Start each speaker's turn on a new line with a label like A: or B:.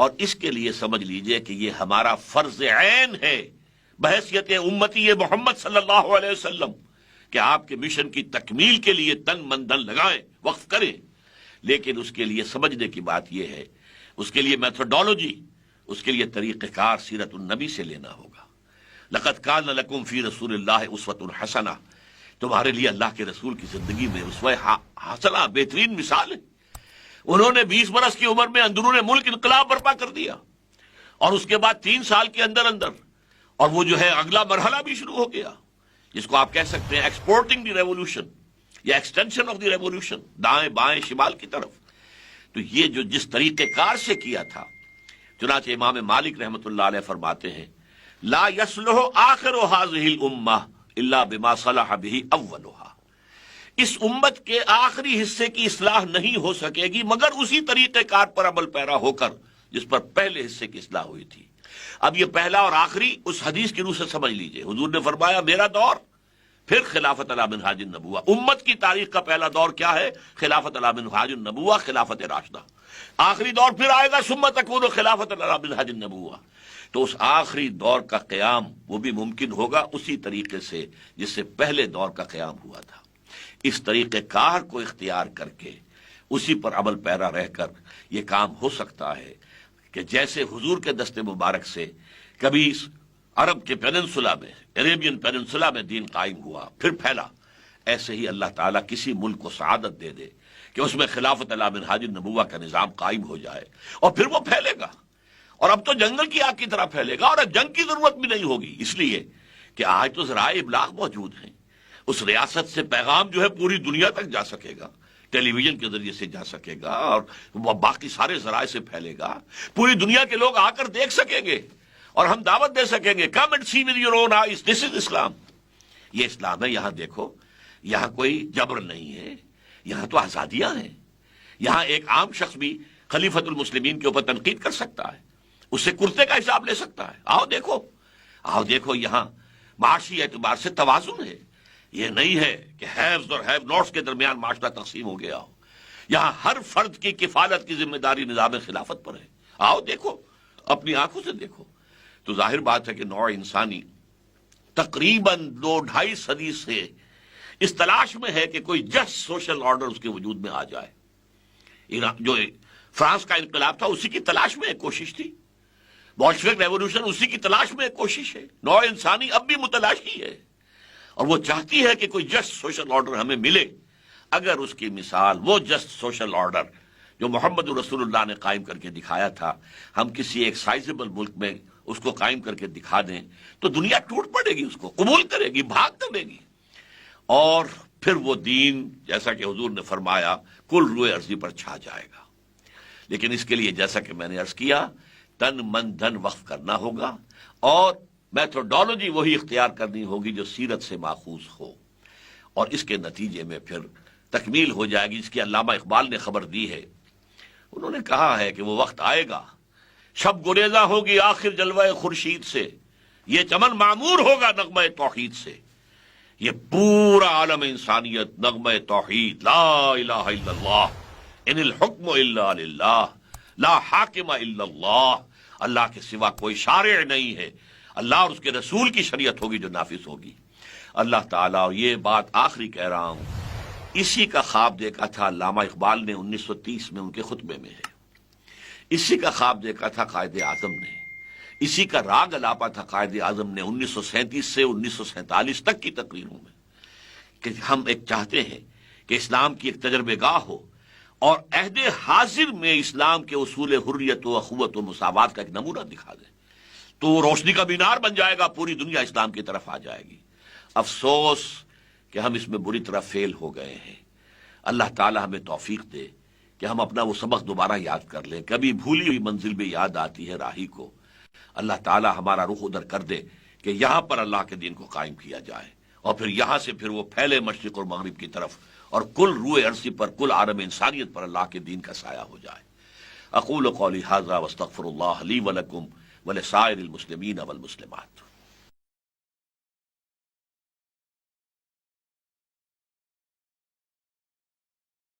A: اور اس کے لیے سمجھ لیجئے کہ یہ ہمارا فرض عین ہے بحیثیت امتی محمد صلی اللہ علیہ وسلم کہ آپ کے مشن کی تکمیل کے لیے تن من دھن لگائیں، وقف کریں. لیکن اس کے لیے سمجھنے کی بات یہ ہے، اس کے لیے میتھڈالوجی، اس کے لیے طریقہ کار سیرت النبی سے لینا ہوگا. لقد کان لکم فی رسول اللہ اسوۃ حسنہ، تمہارے لیے اللہ کے رسول کی زندگی میں اسوہ حسنہ بہترین مثال ہے. انہوں نے 20 برس کی عمر میں اندرون ملک انقلاب برپا کر دیا، اور اس کے بعد 3 سال کے اندر اور وہ جو ہے اگلا مرحلہ بھی شروع ہو گیا، جس کو آپ کہہ سکتے ہیں ایکسپورٹنگ دی ریولوشن یا ایکسٹینشن آف دی ریولوشن، دائیں بائیں شمال کی طرف. تو یہ جو جس طریقہ کار سے کیا تھا، چنانچہ امام مالک رحمۃ اللہ علیہ فرماتے ہیں لا یصلح آخر هذه الامہ الا بما صلح به اولها، اس امت کے آخری حصے کی اصلاح نہیں ہو سکے گی مگر اسی طریقہ کار پر عمل پیرا ہو کر جس پر پہلے حصے کی اصلاح ہوئی تھی. اب یہ پہلا اور آخری اس حدیث کی روح سے سمجھ لیجئے. حضور نے فرمایا میرا دور، پھر خلافت علی منہاج النبوہ. امت کی تاریخ کا پہلا دور کیا ہے؟ خلافت علی منہاج النبوہ، خلافت راشدہ. آخری دور پھر آئے گا ثم تکون خلافت علی منہاج النبوہ. تو اس آخری دور کا قیام وہ بھی ممکن ہوگا اسی طریقے سے جس سے پہلے دور کا قیام ہوا تھا. اس طریقہ کار کو اختیار کر کے اسی پر عمل پیرا رہ کر یہ کام ہو سکتا ہے کہ جیسے حضور کے دست مبارک سے کبھی عرب کے پیننسولا میں، عربین پیننسولا میں دین قائم ہوا پھر پھیلا، ایسے ہی اللہ تعالیٰ کسی ملک کو سعادت دے دے کہ اس میں خلافت علی منہاج النبوہ کا نظام قائم ہو جائے، اور پھر وہ پھیلے گا، اور اب تو جنگل کی آگ کی طرح پھیلے گا، اور اب جنگ کی ضرورت بھی نہیں ہوگی. اس لیے کہ آج تو ذرائع ابلاغ موجود ہیں، اس ریاست سے پیغام جو ہے پوری دنیا تک جا سکے گا، ٹیلی ویژن کے ذریعے سے جا سکے گا، اور باقی سارے ذرائع سے پھیلے گا. پوری دنیا کے لوگ آ کر دیکھ سکیں گے اور ہم دعوت دے سکیں گے come and see with your own eyes, this is Islam. یہ اسلام ہے. یہاں دیکھو، یہاں کوئی جبر نہیں ہے، یہاں تو آزادیاں ہیں. یہاں ایک عام شخص بھی خلیفۃ المسلمین کے اوپر تنقید کر سکتا ہے، اس سے کرتے کا حساب لے سکتا ہے. آؤ دیکھو یہاں معاشی اعتبار سے توازن ہے. یہ نہیں ہے کہ ہیوز اور ہیو نوٹس کے درمیان معاشرہ تقسیم ہو گیا ہو. یہاں ہر فرد کی کفالت کی ذمہ داری نظام خلافت پر ہے. آؤ دیکھو، اپنی آنکھوں سے دیکھو. تو ظاہر بات ہے کہ نوع انسانی تقریباً 2-2.5 صدی سے اس تلاش میں ہے کہ کوئی جسٹ سوشل آرڈر اس کے وجود میں آ جائے. جو فرانس کا انقلاب تھا اسی کی تلاش میں ایک کوشش تھی، بولشوک ریولوشن اسی کی تلاش میں ایک کوشش ہے. نوع انسانی اب بھی متلاشی ہے، اور وہ چاہتی ہے کہ کوئی جسٹ سوشل آرڈر ہمیں ملے. اگر اس کی مثال وہ جسٹ سوشل آرڈر جو محمد رسول اللہ نے قائم کر کے دکھایا تھا، ہم کسی ایک سائزبل ملک میں اس کو قائم کر کے دکھا دیں تو دنیا ٹوٹ پڑے گی، اس کو قبول کرے گی، بھاگ کرے گی، اور پھر وہ دین جیسا کہ حضور نے فرمایا کل روئے ارضی پر چھا جائے گا. لیکن اس کے لیے جیسا کہ میں نے عرض کیا، تن من دھن وقف کرنا ہوگا، اور میتھڈالوجی وہی اختیار کرنی ہوگی جو سیرت سے ماخوذ ہو، اور اس کے نتیجے میں پھر تکمیل ہو جائے گی. جس کی علامہ اقبال نے خبر دی ہے، انہوں نے کہا ہے کہ وہ وقت آئے گا، شب گریزہ ہوگی آخر جلوہ خورشید سے، یہ چمن معمور ہوگا نغمہ توحید سے. یہ پورا عالم انسانیت نغمہ توحید، لا الہ الا اللہ، ان الحکم الا للہ، لا حاکم الا اللہ، اللہ کے سوا کوئی شارع نہیں ہے، اللہ اور اس کے رسول کی شریعت ہوگی جو نافذ ہوگی. اللہ تعالیٰ، اور یہ بات آخری کہہ رہا ہوں، اسی کا خواب دیکھا تھا علامہ اقبال نے 1930 میں ان کے خطبے میں ہے. اسی کا خواب دیکھا تھا قائد اعظم نے، اسی کا راگ الاپا تھا قائد اعظم نے 1937 سے 1947 تک کی تقریروں میں، کہ ہم ایک چاہتے ہیں کہ اسلام کی ایک تجربہ گاہ ہو، اور عہد حاضر میں اسلام کے اصول حریت و اخوت و مساوات کا ایک نمونہ دکھا دیں تو وہ روشنی کا مینار بن جائے گا، پوری دنیا اسلام کی طرف آ جائے گی. افسوس کہ ہم اس میں بری طرح فیل ہو گئے ہیں. اللہ تعالی ہمیں توفیق دے کہ ہم اپنا وہ سبق دوبارہ یاد کر لیں. کبھی بھولی ہوئی منزل بھی یاد آتی ہے راہی کو. اللہ تعالی ہمارا رخ ادھر کر دے کہ یہاں پر اللہ کے دین کو قائم کیا جائے، اور پھر یہاں سے پھر وہ پھیلے مشرق اور مغرب کی طرف، اور کل روئے ارضی پر، کل عالم انسانیت پر اللہ کے دین کا سایہ ہو جائے. اقول قولی ھذا واستغفر اللہ لی ولکم ولسائر المسلمین والمسلمات.